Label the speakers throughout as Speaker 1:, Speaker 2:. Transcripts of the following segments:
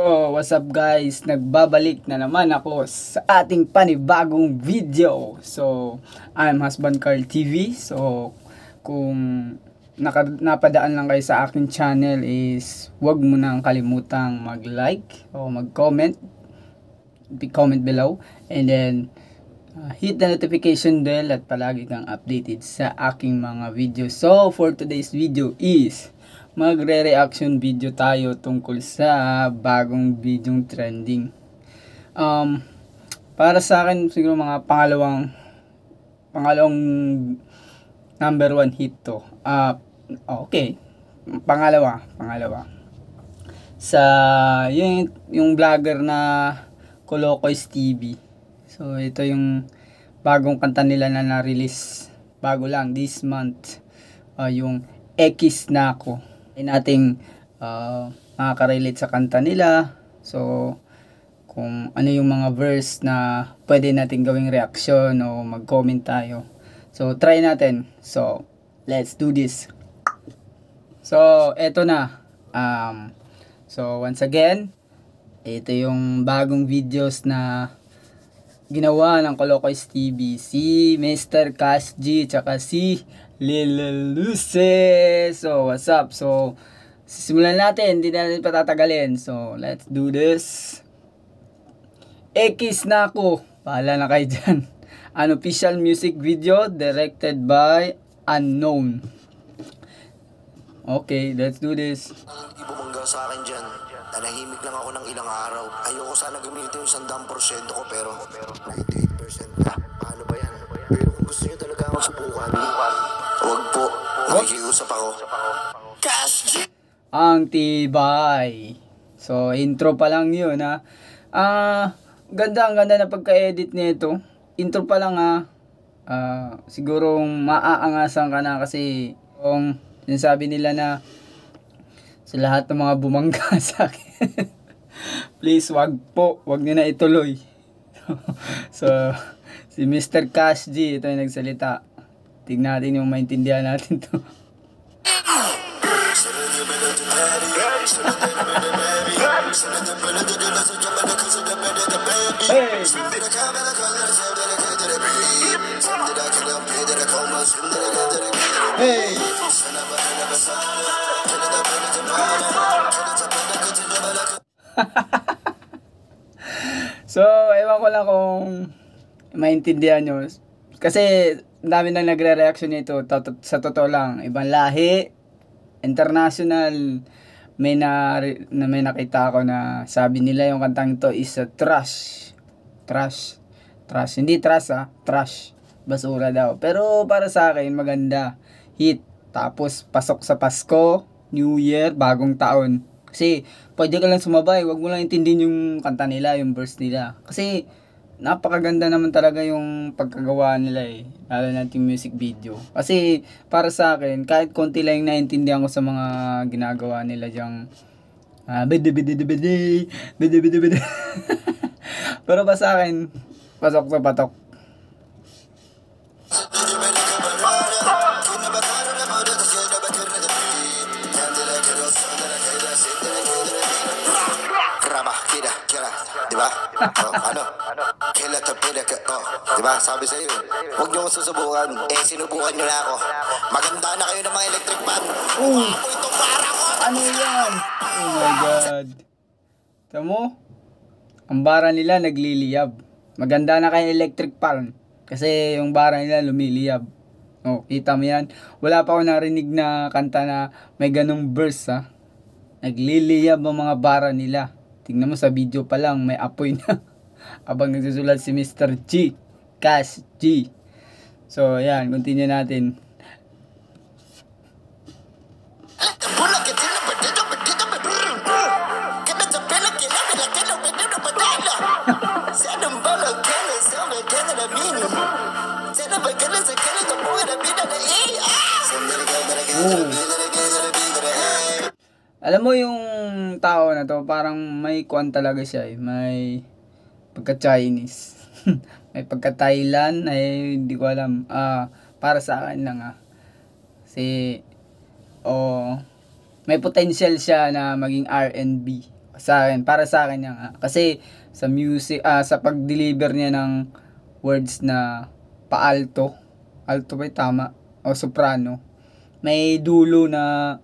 Speaker 1: So, what's up guys? Nagbabalik na naman ako sa ating panibagong video. So, I'm Husband Carl TV. So, kung napadaan lang kayo sa aking channel is huwag mo nang kalimutang mag-like o mag-comment. Comment below. And then, hit the notification bell at palagi kang updated sa aking mga video. So, for today's video is magre-reaction video tayo tungkol sa bagong video trending. Para sa akin siguro mga pangalawang number 1 hit to. Okay. Pangalawa. Sa yung vlogger na Colocoys TV. So ito yung bagong kanta nila na na-release bago lang this month. Yung X na ako. Ay nating makaka-relate sa kanta nila. So, kung ano yung mga verse na pwede natin gawing reaction o mag-comment tayo. So, try natin. So, let's do this. So, eto na. So, once again, ito yung bagong videos na ginawa ng Colocoys TV. Si Mr. Cash G tsaka si Lil Luce. So, what's up? So, simulan natin. Hindi natin patatagalin. So, let's do this. X na ako. Bahala na kayo dyan. An official music video directed by Unknown. Okay, let's do this.
Speaker 2: Hindi bumangga sa akin dyan. Nanahimik lang ako ng ilang araw. Ayoko sana gamitin yung 100% ko pero 98% na. Paano ba yan? Pero kung gusto nyo talaga ako subukan, huwag po. Nakikiusap ako. Cash G!
Speaker 1: Ang tibay. So, intro pa lang yun, ha. Ang ganda na pagka-edit nito. Intro pa lang, ha. Siguro maaangasan ka na kasi kung sinasabi nila na sa lahat ng mga bumangga sa akin, please wag nyo na ituloy. So, si Mr. Cash G, ito yung nagsalita. Tignan natin yung maintindihan natin to. Hey! Hey! So, ewan ko lang kung maintindihan nyo. Kasi, dami na nagre-reaction nito. Sa totoo lang, ibang lahi, international. May nakita ako na sabi nila yung kantang ito is a trash. Hindi trash, trash. Basura daw. Pero para sa akin, maganda. Hit. Tapos, pasok sa Pasko, New Year, bagong taon. Kasi, pwede ka lang sumabay. Huwag mo lang intindihin yung kanta nila, yung verse nila. Kasi, napakaganda naman talaga yung pagkagawa nila eh. Lalo na yung music video. Kasi, para sa akin, kahit konti lang yung naintindihan ko sa mga ginagawa nila dyang pero pa sa akin, pasok sa patok.
Speaker 2: Diba? Ano? Kailan tapila ka? Diba? Sabi sa'yo, huwag nyo susubukan. Sinubukan nyo na ako. Maganda na kayo ng mga electric fan. Itong para ko!
Speaker 1: Ano yan? Oh my God. Tamo? Ang bara nila nagliliyab. Maganda na kayo electric fan. Kasi yung bara nila lumiliyab. Oh, kita mo yan? Wala pa ako narinig na kanta na may ganong verse, ha? Nagliliyab ang mga bara nila. Tingnan mo sa video pa lang, may apoy na. Abang nagsusulat si Mr. G. Cash G. So, ayan, continue natin. Alam mo yung tao na to, parang may kuan talaga siya eh. May pagka-Chinese. May pagka-Thailand, ay hindi ko alam. Para sa akin lang Kasi, may potential siya na maging R&B. Sa akin, para sa akin yan. Kasi sa music, sa pag-deliver niya ng words na pa-alto, alto ba yung tama? O soprano, may dulo na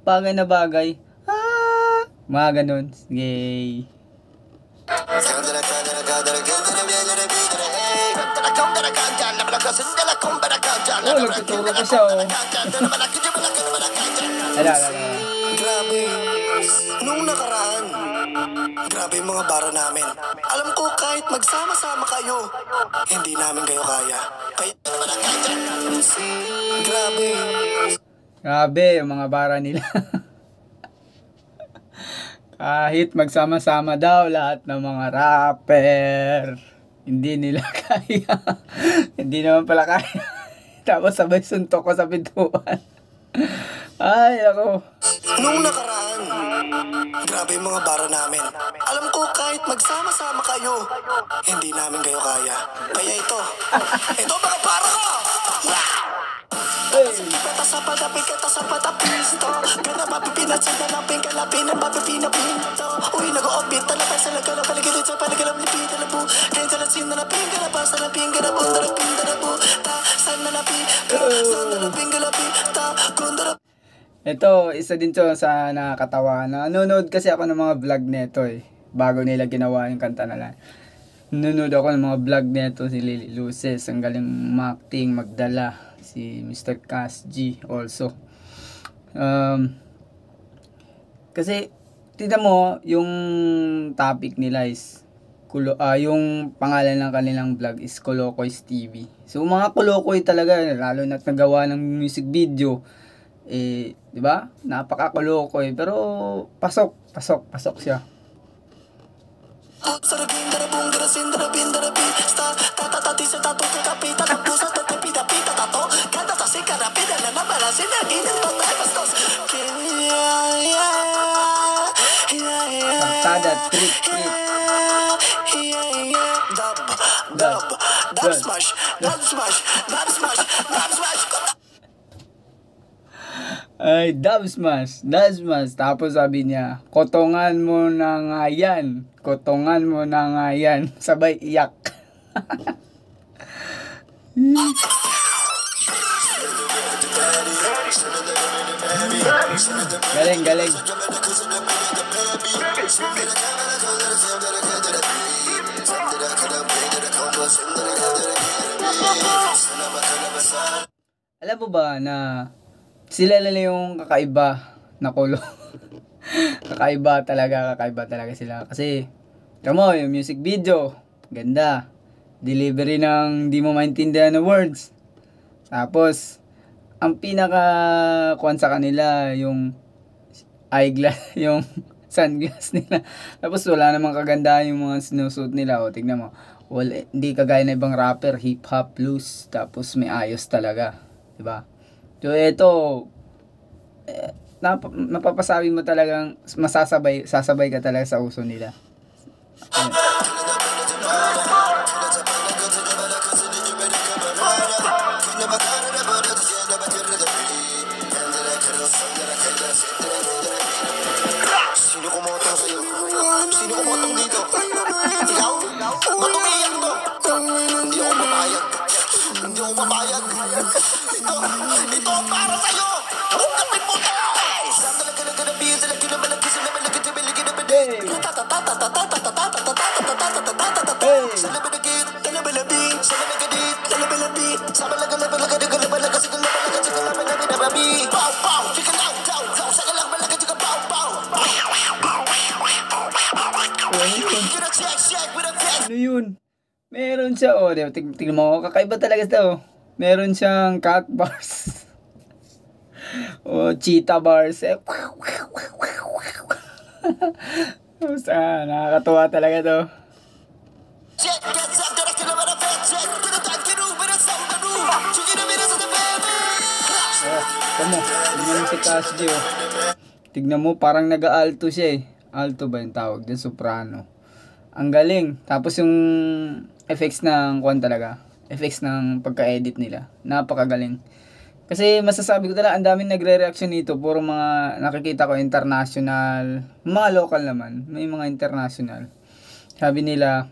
Speaker 1: bagay na bagay. Mga ganun. Sige. Oh, nagtuturo pa siya, oh. Ala.
Speaker 2: Grabe. Nung nakaraan, grabe yung mga bara namin. Alam ko kahit magsama-sama kayo, hindi namin kayo kaya. Kaya grabe.
Speaker 1: Grabe, yung mga bara nila. Kahit magsama-sama daw lahat ng mga rapper, hindi nila kaya. Hindi naman pala kaya. Tapos sabay suntok ko sa pintuan. Ay, ako.
Speaker 2: Nung nakaraan, grabe yung mga bara namin. Alam ko kahit magsama-sama kayo, hindi namin kayo kaya. Kaya ito mga para ko! Kata sa padapi, kata sa padapisto. Kana mapipinat sa nanapin, kalapin ang mapipinapinto. Uy, nag-o-orbit, talapay sa lagala, paligid sa paligalam, lipid, talabu. Kaya talasin na napin, kalabas na napin, kalabu, talapin, talabu. Ta, san na napin, san na napin, kalapin, ta, kundara.
Speaker 1: Ito, isa din to sa nakakatawa. Nanonood kasi ako ng mga vlog neto eh. Bago nila ginawa yung kanta na lang. Nanonood ako ng mga vlog neto, si Lily Luces. Ang galing acting, magdala. Si Mr. Cass G also. Kasi, tignan mo, yung topic nila is, yung pangalan ng kanilang vlog is Kolokoy's TV. So, mga Kolokoy talaga, lalo na't nagawa ng music video, di ba? Napaka-Kolokoy, pero pasok siya. Barkada, trip.
Speaker 2: Dub smash.
Speaker 1: Ay, dub smash. Tapos sabi niya, kotongan mo na nga yan. Sabay iyak. Galing. Alam mo ba na sila lang yung kakaiba na kulo? kakaiba talaga sila. Kasi, kamo, yung music video, ganda. Delivery ng di mo maintindihan na words. Tapos, ang pinaka-kuwan sa kanila, yung eyeglass, yung sunglass nila. Tapos, wala namang kagandahan yung mga sinusuot nila. O, tignan mo. Well, hindi kagaya na ibang rapper, hip-hop, blues. Tapos, may ayos talaga. Diba? So, ito, mapapasabi mo talagang sasabay ka talaga sa uso nila.
Speaker 2: Sino kumotong sa'yo? Sino kumotong dito? Ikaw? Ba't umiiyak to? Hindi ako papayag. Ito ang para sa'yo! Ungkapin mo to!
Speaker 1: Ano yun? Meron siya, tingnan mo, kakaiba talaga ito. Meron siyang cat bars. Cheetah bars. Nakakatuwa talaga to. Tignan mo si Cass G, Tignan mo, parang nag-alto siya eh. Alto ba yung tawag? The soprano. Ang galing. Tapos yung effects ng pagka-edit nila. Napakagaling. Kasi masasabi ko talaga, ang daming nagre-reaction nito. Puro mga nakikita ko international. Mga local naman. May mga international. Sabi nila,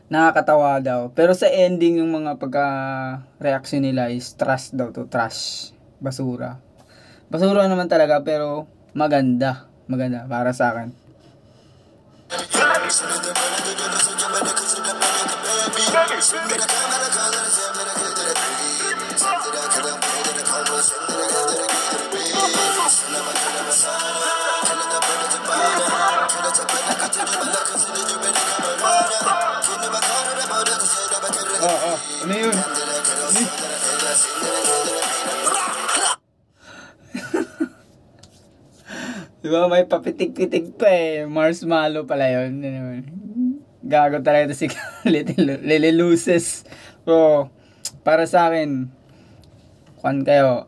Speaker 1: nakakatawa daw. Pero sa ending, yung mga pagka-reaction nila is trash daw to. Trash. Basura. Basura naman talaga, pero maganda. Maganda para sa akin. Ano yun? Diba may papitik-pitik pa eh. Marshmallow pala yun. Gago talaga ito si Lily Luces. So, para sa akin, kuan kayo,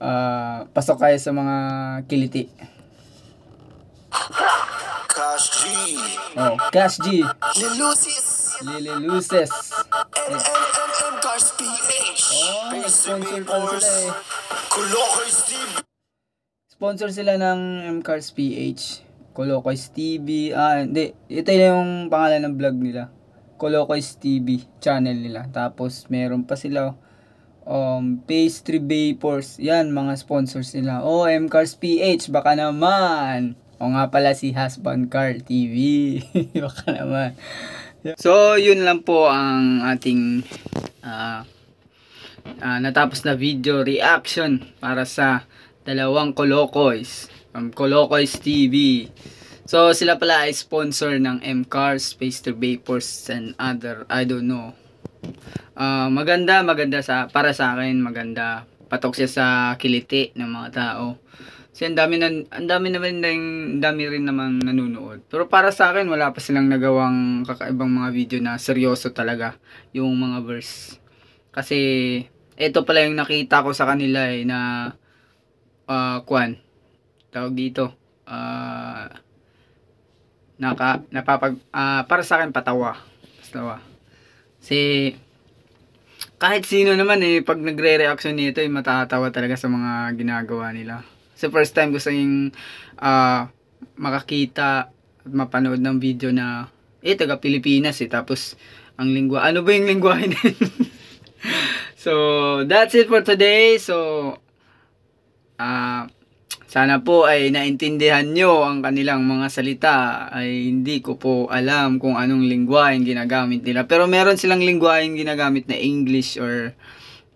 Speaker 1: pasok kayo sa mga kiliti.
Speaker 2: Cash G.
Speaker 1: Oh, Cash G.
Speaker 2: Lilusis.
Speaker 1: Lily Luces.
Speaker 2: MMM Cars PH.
Speaker 1: Oh, sponsor pa sila eh.
Speaker 2: Kulokoy Steve.
Speaker 1: Sponsor sila ng MCars PH. Colocoys TV. Hindi. Ito yung pangalan ng vlog nila. Colocoys TV channel nila. Tapos, meron pa sila Pastry Vapors. Yan, mga sponsors nila. Oh, MCars PH. Baka naman. O nga pala si Husband Car TV. Baka naman. So, yun lang po ang ating natapos na video reaction para sa dalawang Colocoys. Colocoys TV. So, sila pala ay sponsor ng MCars, Pastry Vapors, and other, I don't know. Maganda para sa akin, maganda. Patok siya sa kiliti ng mga tao. Kasi ang dami rin naman nanonood. Pero para sa akin, wala pa silang nagawang kakaibang mga video na seryoso talaga yung mga verse. Kasi ito pala yung nakita ko sa kanila eh, na tawag dito, para sa akin patawa. Kasi kahit sino naman eh, pag nagre-reaction nito eh, matatawa talaga sa mga ginagawa nila. Kasi first time ko sa yung makakita at mapanood ng video na taga Pilipinas eh, tapos ang lingwa, ano ba yung lingwahe din? So that's it for today. So sana po ay naintindihan nyo ang kanilang mga salita. Ay hindi ko po alam kung anong lingwaheng ginagamit nila. Pero meron silang lingwaheng ginagamit na English or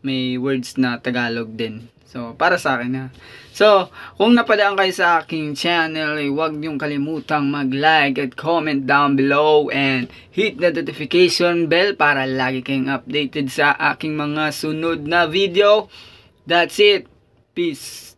Speaker 1: may words na Tagalog din. So, para sa akin ha. So, kung napadaan kayo sa aking channel, ay huwag niyong kalimutang mag-like at comment down below and hit the notification bell para lagi kayong updated sa aking mga sunod na video. That's it. Peace.